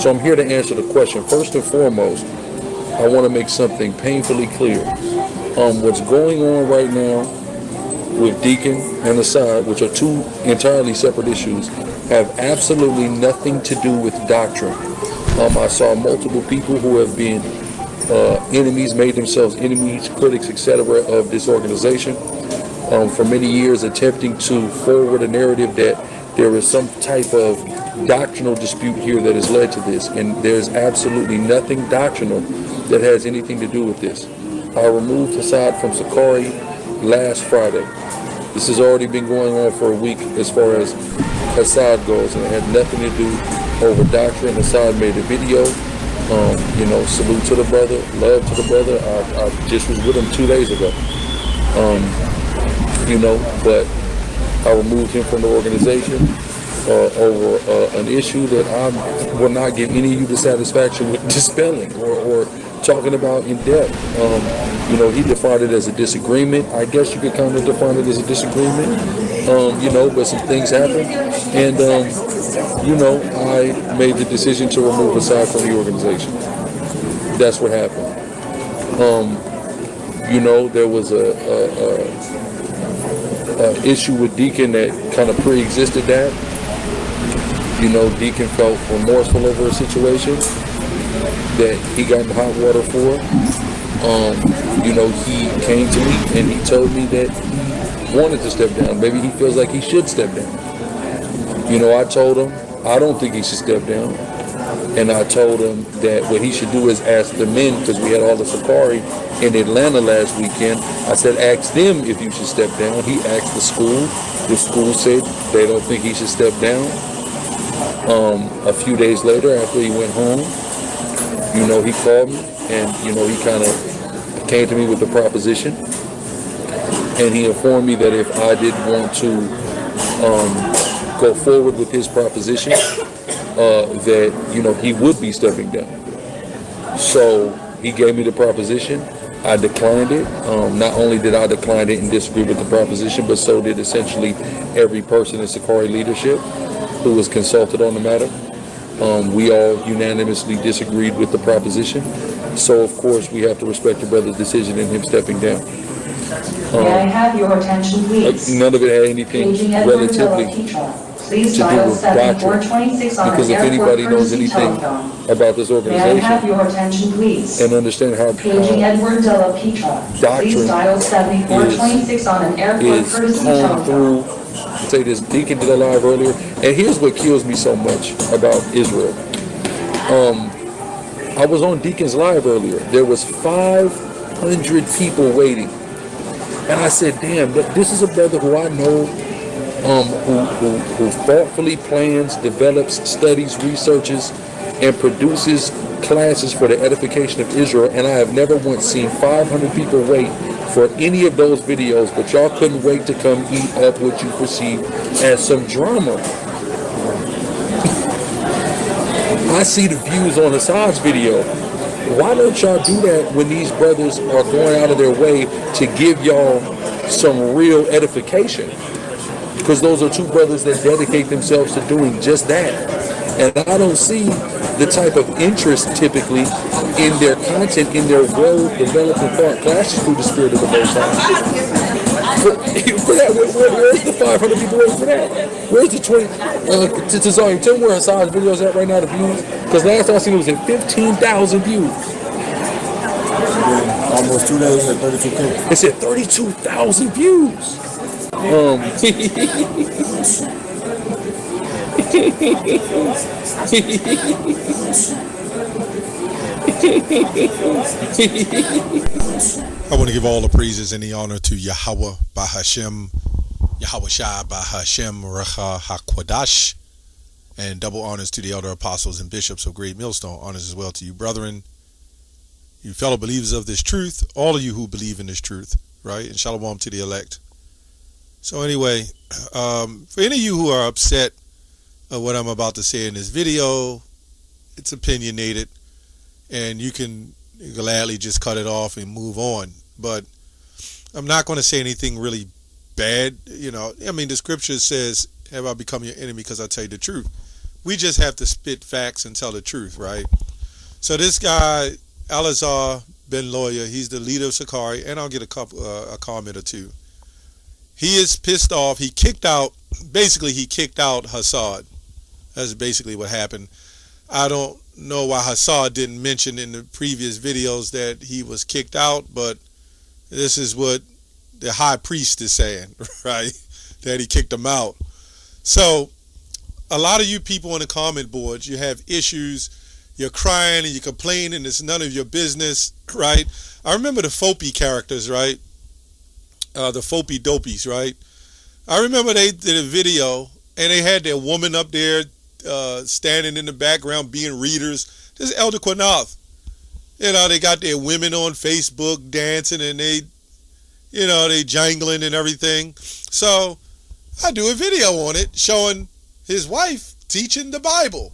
So I'm here to answer the question. First and foremost, I want to make something painfully clear. What's going on right now with Deacon and Assad, which are two entirely separate issues, have absolutely nothing to do with doctrine. I saw multiple people who have been enemies, made themselves enemies, critics, etc. of this organization for many years, attempting to forward a narrative that there is some type of doctrinal dispute here that has led to this, and there's absolutely nothing doctrinal that has anything to do with this. I removed Assad from Sicarii last Friday. This has already been going on for a week as far as Assad goes, and it had nothing to do over doctrine. Assad made a video. Salute to the brother, love to the brother. I just was with him 2 days ago. But I removed him from the organization over an issue that I will not give any of you the satisfaction with dispelling or talking about in depth. He defined it as a disagreement. I guess you could kind of define it as a disagreement. But some things happened, and I made the decision to remove Assad from the organization. That's what happened. There was a issue with Deacon that kind of pre-existed that. Deacon felt remorseful over a situation that he got in hot water for. He came to me and he told me that he wanted to step down. Maybe he feels like he should step down. I told him I don't think he should step down. And I told him that what he should do is ask the men, because we had all the Sicarii in Atlanta last weekend. I said, ask them if you should step down. He asked the school. The school said they don't think he should step down. A few days later, after he went home, he called me and, he kind of came to me with the proposition. And he informed me that if I didn't want to go forward with his proposition, that, he would be stepping down. So he gave me the proposition. I declined it. Not only did I decline it and disagree with the proposition, but so did essentially every person in Sicarii leadership who was consulted on the matter. We all unanimously disagreed with the proposition. So, of course, we have to respect the brother's decision in him stepping down. May I have your attention, please? None of it had anything relatively Please to do dial with doctrine. 7426 on Because an if airport anybody knows courtesy anything telephone. about this May I have organization your attention, please? and understand how Paging Edward De La Petra. doctrine Please dial 7426 on an airport is courtesy honed telephone. through, say this, Deacon did a live earlier, and here's what kills me so much about Israel. I was on Deacon's live earlier. There was 500 people waiting. And I said, damn, this is a brother who I know, who thoughtfully plans, develops, studies, researches, and produces classes for the edification of Israel. And I have never once seen 500 people wait for any of those videos, but y'all couldn't wait to come eat up what you perceive as some drama. I see the views on Assad's video. Why don't y'all do that when these brothers are going out of their way to give y'all some real edification? Because those are two brothers that dedicate themselves to doing just that. And I don't see the type of interest typically in their content, in their well-developed and thought clashes through the Spirit of the Most High. For that, where's the 500 people waiting for that? Where's the 20? Tell me where Hassan's videos at right now, the views. Because last time I seen it was at 15,000 views. Almost 2 days at 32K. It said 32,000 views. I want to give all the praises and the honor to Yahweh Bahashem, Yahweh Shai Bahashem Recha HaKwadash, and double honors to the elder apostles and bishops of Great Millstone. Honors as well to you, brethren, you fellow believers of this truth, all of you who believe in this truth, right? And shalom to the elect. So anyway, for any of you who are upset at what I'm about to say in this video, it's opinionated, and you can gladly just cut it off and move on. But I'm not going to say anything really bad. You know, I mean, the scripture says, have I become your enemy because I tell you the truth? We just have to spit facts and tell the truth, right? So this guy, Elazar Ben Loya, he's the leader of Sicarii, and I'll get a comment or two. He is pissed off. He kicked out Hassad. That's basically what happened. I don't know why Hassad didn't mention in the previous videos that he was kicked out, but this is what the high priest is saying, right? That he kicked him out. So a lot of you people on the comment boards, you have issues, you're crying and you're complaining, it's none of your business, right? I remember the Fopi characters, right? The Fopi Dopies, right? I remember they did a video and they had their woman up there standing in the background being readers. This is Elder Quanath. You know, they got their women on Facebook dancing and they jangling and everything. So I do a video on it showing his wife teaching the Bible.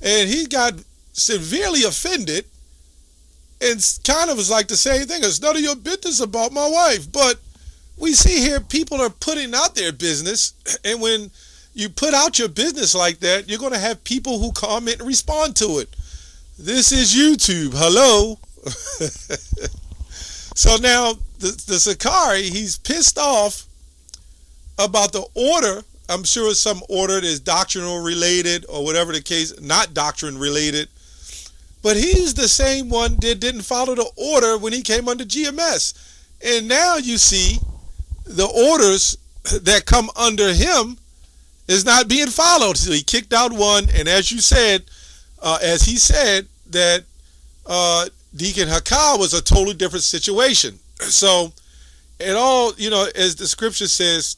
And he got severely offended and kind of was like the same thing. It's none of your business about my wife. But we see here people are putting out their business, and when you put out your business like that, you're going to have people who comment and respond to it. This is YouTube. Hello. So now the Sicarii, he's pissed off about the order. I'm sure it's some order that is doctrinal related or whatever the case, not doctrine related. But he's the same one that didn't follow the order when he came under GMS. And now you see the orders that come under him is not being followed. So he kicked out one, and as you said, as he said, that Deacon Hakah was a totally different situation. So it all, as the scripture says,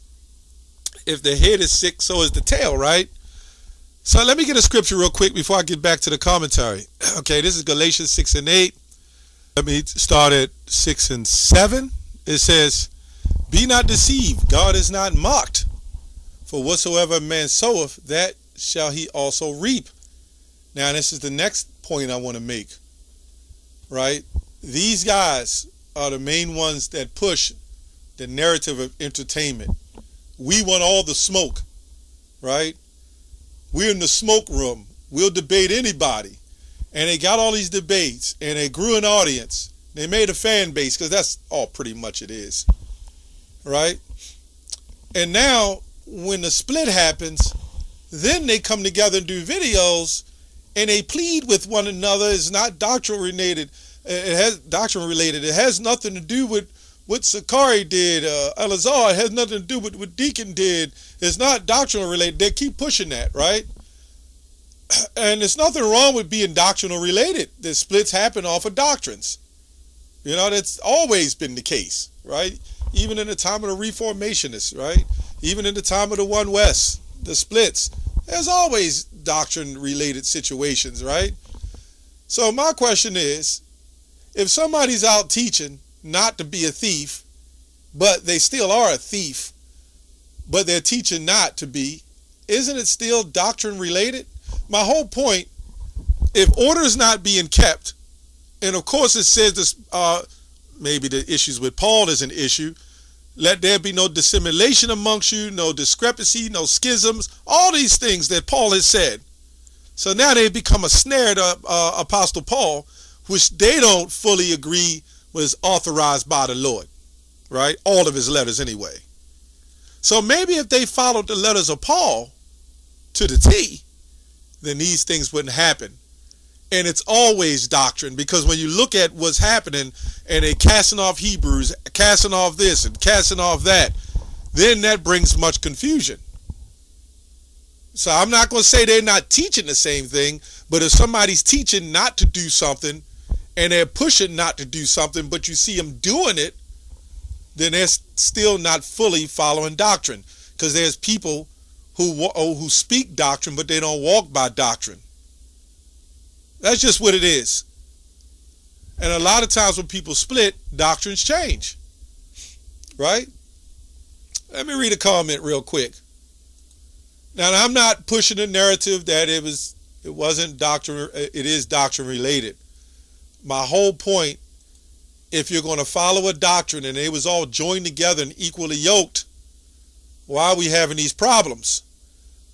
if the head is sick, so is the tail, right? So let me get a scripture real quick before I get back to the commentary. Okay, this is Galatians 6 and 8. Let me start at 6 and 7. It says, be not deceived, God is not mocked. For whatsoever a man soweth, that shall he also reap. Now, this is the next point I want to make, right? These guys are the main ones that push the narrative of entertainment. We want all the smoke, right? We're in the smoke room. We'll debate anybody. And they got all these debates, and they grew an audience. They made a fan base, because that's all pretty much it is, right? And now, when the split happens, then they come together and do videos, and they plead with one another. It's not doctrine related. It has nothing to do with what Sicarii did, Elazar. It has nothing to do with what Deacon did. It's not doctrinal related. They keep pushing that, right? And there's nothing wrong with being doctrinal related. The splits happen off of doctrines. That's always been the case, right? Even in the time of the Reformationists, right? Even in the time of the One West, the splits, there's always doctrine-related situations, right? So my question is, if somebody's out teaching not to be a thief, but they still are a thief, but they're teaching not to be, isn't it still doctrine-related? My whole point, if order is not being kept, and of course it says this, maybe the issues with Paul is an issue, let there be no dissimulation amongst you, no discrepancy, no schisms, all these things that Paul has said. So now they become a snare to Apostle Paul, which they don't fully agree was authorized by the Lord, right? All of his letters anyway. So maybe if they followed the letters of Paul to the T, then these things wouldn't happen. And it's always doctrine, because when you look at what's happening and they casting off Hebrews, casting off this and casting off that, then that brings much confusion. So I'm not going to say they're not teaching the same thing, but if somebody's teaching not to do something and they're pushing not to do something, but you see them doing it, then they're still not fully following doctrine, because there's people who speak doctrine, but they don't walk by doctrine. That's just what it is. And a lot of times when people split, doctrines change. Right? Let me read a comment real quick. Now, I'm not pushing the narrative that it wasn't doctrine, it is doctrine related. My whole point, if you're going to follow a doctrine and they was all joined together and equally yoked, why are we having these problems?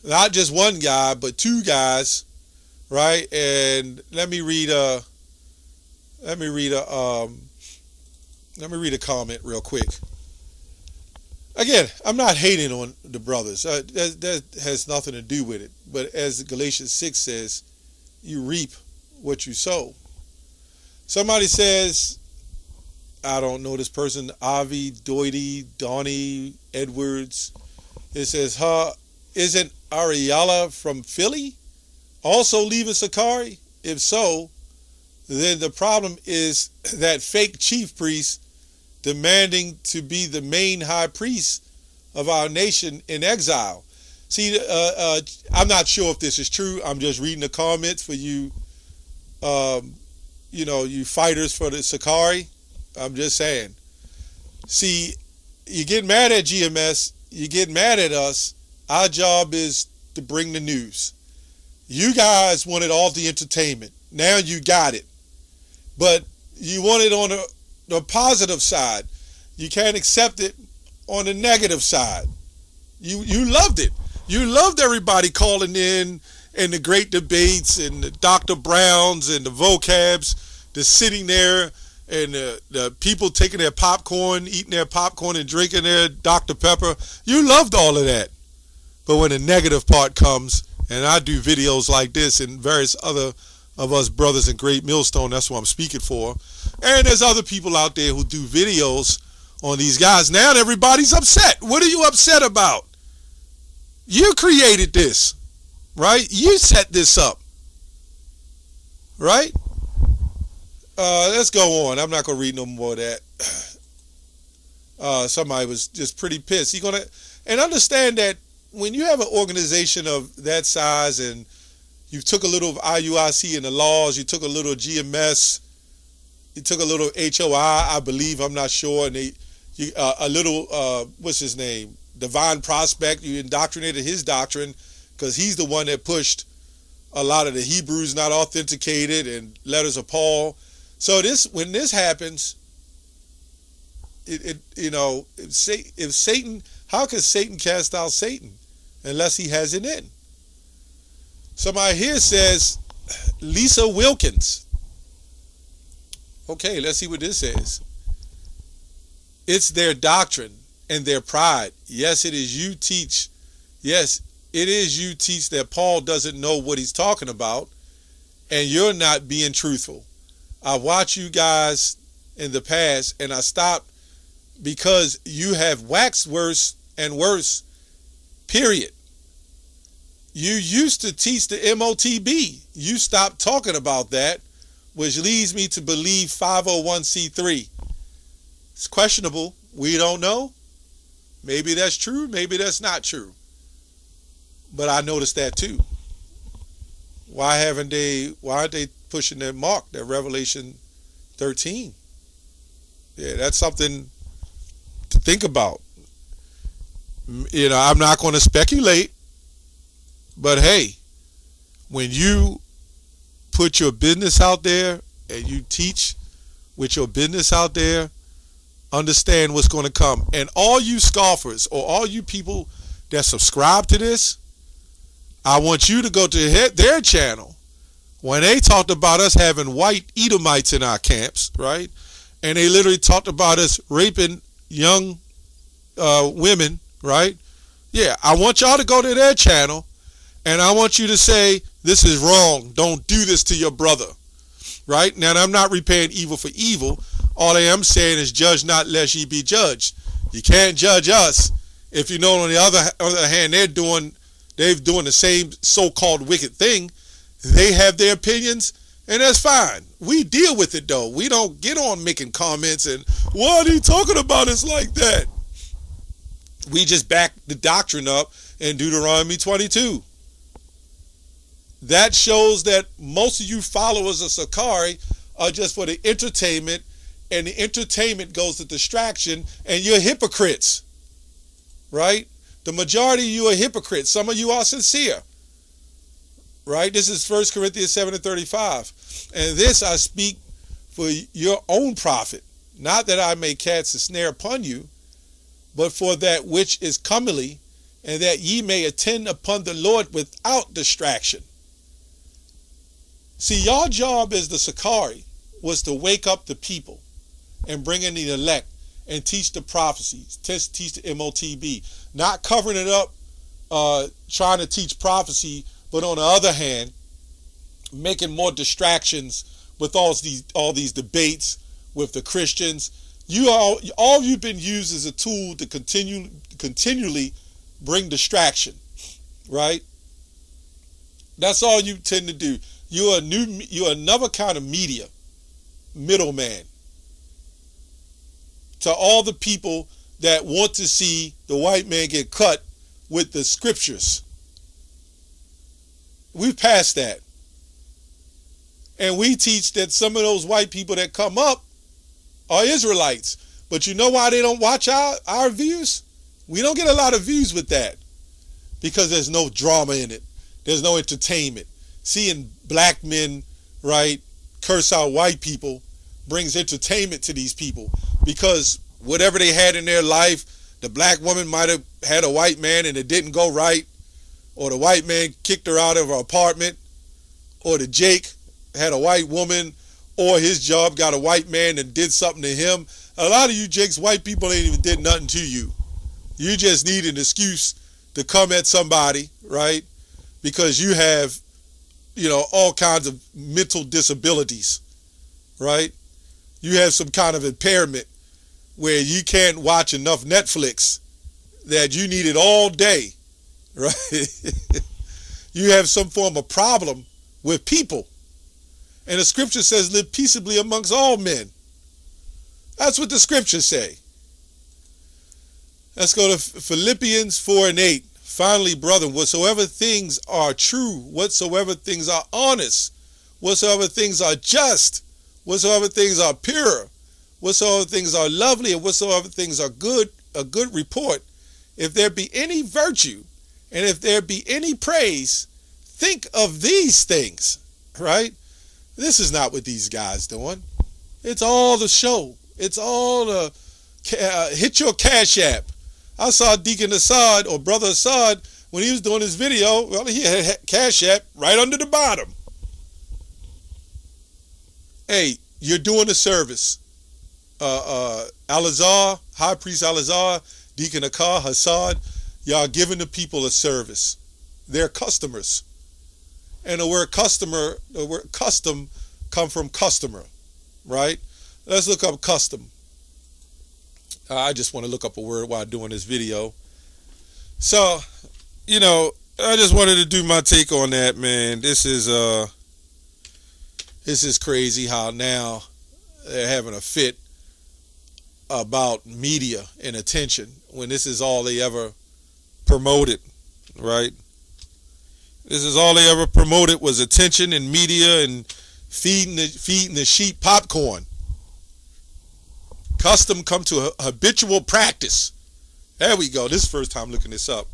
Not just one guy, but two guys, right? And let me read a comment real quick. Again, I'm not hating on the brothers. That has nothing to do with it. But as Galatians 6 says, you reap what you sow. Somebody says, I don't know this person, Avi, Doity, Donnie, Edwards. It says, isn't Ariella from Philly also leaving Sicarii? If so, then the problem is that fake chief priest demanding to be the main high priest of our nation in exile. See, I'm not sure if this is true. I'm just reading the comments for you, you fighters for the Sicarii. I'm just saying. See, you get mad at GMS, you get mad at us. Our job is to bring the news. You guys wanted all the entertainment. Now you got it. But you want it on the positive side. You can't accept it on the negative side. You loved it. You loved everybody calling in and the great debates and the Dr. Browns and the vocabs, the sitting there and the people taking their popcorn, eating their popcorn and drinking their Dr. Pepper. You loved all of that. But when the negative part comes, and I do videos like this and various other of us brothers in Great Millstone, that's what I'm speaking for. And there's other people out there who do videos on these guys. Now everybody's upset. What are you upset about? You created this, right? You set this up, right? Let's go on. I'm not going to read no more of that. Somebody was just pretty pissed. And understand that when you have an organization of that size and you took a little of IUIC and the laws, you took a little GMS, you took a little HOI, I believe, I'm not sure, and a little, what's his name, Divine Prospect, you indoctrinated his doctrine because he's the one that pushed a lot of the Hebrews not authenticated and letters of Paul. So when this happens, if Satan, how can Satan cast out Satan unless he has it in? Somebody here says Lisa Wilkins. Okay, let's see what this says. It's their doctrine and their pride. Yes, it is you teach. Yes, it is you teach that Paul doesn't know what he's talking about, and you're not being truthful. I watched you guys in the past, and I stopped because you have waxed worse and worse, period. You used to teach the MOTB. You stopped talking about that, which leads me to believe 501c3. It's questionable. We don't know. Maybe that's true. Maybe that's not true. But I noticed that too. Why aren't they pushing that mark, that Revelation 13? Yeah, that's something to think about. I'm not going to speculate, but hey, when you put your business out there and you teach with your business out there, understand what's going to come. And all you scoffers or all you people that subscribe to this, I want you to go to their channel. When they talked about us having white Edomites in our camps, right? And they literally talked about us raping young women, right? Yeah, I want y'all to go to their channel and I want you to say, this is wrong. Don't do this to your brother, right? Now, I'm not repaying evil for evil. All I am saying is judge not lest ye be judged. You can't judge us if you know on the other hand they're doing the same so-called wicked thing. They have their opinions, and that's fine. We deal with it, though. We don't get on making comments and, what are you talking about? It's like that. We just back the doctrine up in Deuteronomy 22. That shows that most of you followers of Sicarii are just for the entertainment, and the entertainment goes to distraction, and you're hypocrites, right? The majority of you are hypocrites. Some of you are sincere, right? This is 1 Corinthians 7:35. And this I speak for your own profit, not that I may cast a snare upon you, but for that which is comely, and that ye may attend upon the Lord without distraction. See, your job as the Sicarii was to wake up the people and bring in the elect and teach the prophecies, teach the MOTB, not covering it up, trying to teach prophecy, but on the other hand, making more distractions with all these debates with the Christians. All you've been used as a tool to continually bring distraction, right? That's all you tend to do. You're another kind of media, middleman, to all the people that want to see the white man get cut with the scriptures. We've passed that. And we teach that some of those white people that come up are Israelites. But you know why they don't watch our views? We don't get a lot of views with that. Because there's no drama in it. There's no entertainment. Seeing black men, right, curse out white people brings entertainment to these people. Because whatever they had in their life, the black woman might have had a white man and it didn't go right. Or the white man kicked her out of her apartment. Or the Jake had a white woman, or his job got a white man and did something to him. A lot of you Jakes, white people ain't even did nothing to you. You just need an excuse to come at somebody, right? Because you have, all kinds of mental disabilities, right? You have some kind of impairment where you can't watch enough Netflix that you need it all day, right? You have some form of problem with people. And the scripture says, live peaceably amongst all men. That's what the scriptures say. Let's go to Philippians 4:8. Finally, brethren, whatsoever things are true, whatsoever things are honest, whatsoever things are just, whatsoever things are pure, whatsoever things are lovely, and whatsoever things are good, a good report. If there be any virtue, and if there be any praise, think of these things, right? This is not what these guys doing. It's all the show. It's all the hit your Cash App. I saw Deacon Assad or Brother Assad when he was doing his video. Well, he had Cash App right under the bottom. Hey, you're doing a service. Al-Azhar, High Priest Al-Azhar, Deacon Akar, Hassad, y'all giving the people a service. They're customers. And the word custom come from customer, right? Let's look up custom. I just want to look up a word while doing this video. So, I just wanted to do my take on that, man. This is crazy how now they're having a fit about media and attention when this is all they ever promoted, right? This is all they ever promoted was attention and media and feeding the sheep popcorn. Custom come to a habitual practice. There we go. This is the first time looking this up.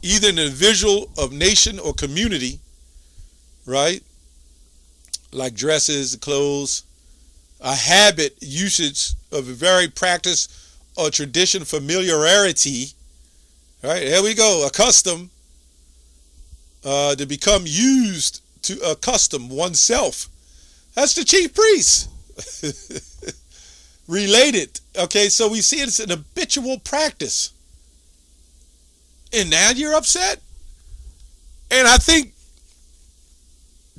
Either an individual of nation or community, right? Like dresses, clothes, a habit, usage of a very practice or tradition, familiarity, right? There we go. A custom. To become used to accustom oneself. That's the chief priest. Related. Okay, so we see it's an habitual practice. And now you're upset? And I think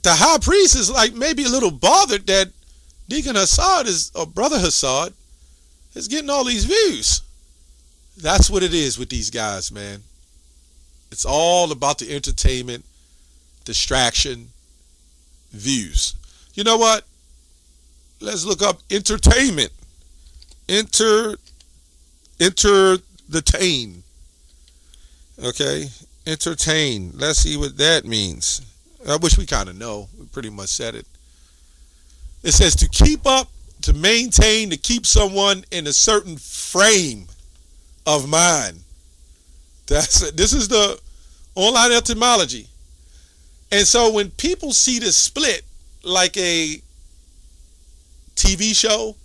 the high priest is like maybe a little bothered that Deacon Hassad or Brother Hassad is getting all these views. That's what it is with these guys, man. It's all about the entertainment, distraction, views. You know what? Let's look up entertainment. Entertain. Okay? Entertain. Let's see what that means. I wish we kind of know. We pretty much said it. It says to keep up, to maintain, to keep someone in a certain frame of mind. That's it. This is the online etymology. And so when people see this split like a TV show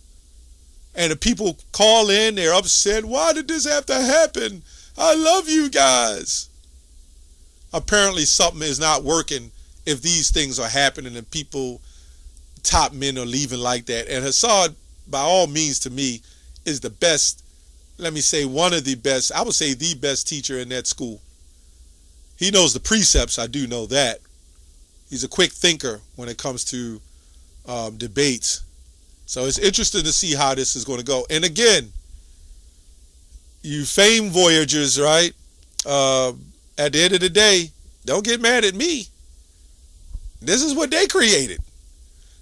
and the people call in, they're upset. Why did this have to happen? I love you guys. Apparently something is not working if these things are happening and people, top men are leaving like that. And Hassad, by all means to me, is the best, let me say one of the best, I would say the best teacher in that school. He knows the precepts, I do know that. He's a quick thinker when it comes to debates. So it's interesting to see how this is going to go. And again, you fame voyagers, right? At the end of the day, don't get mad at me. This is what they created.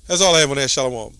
That's all I have on that. Shalom.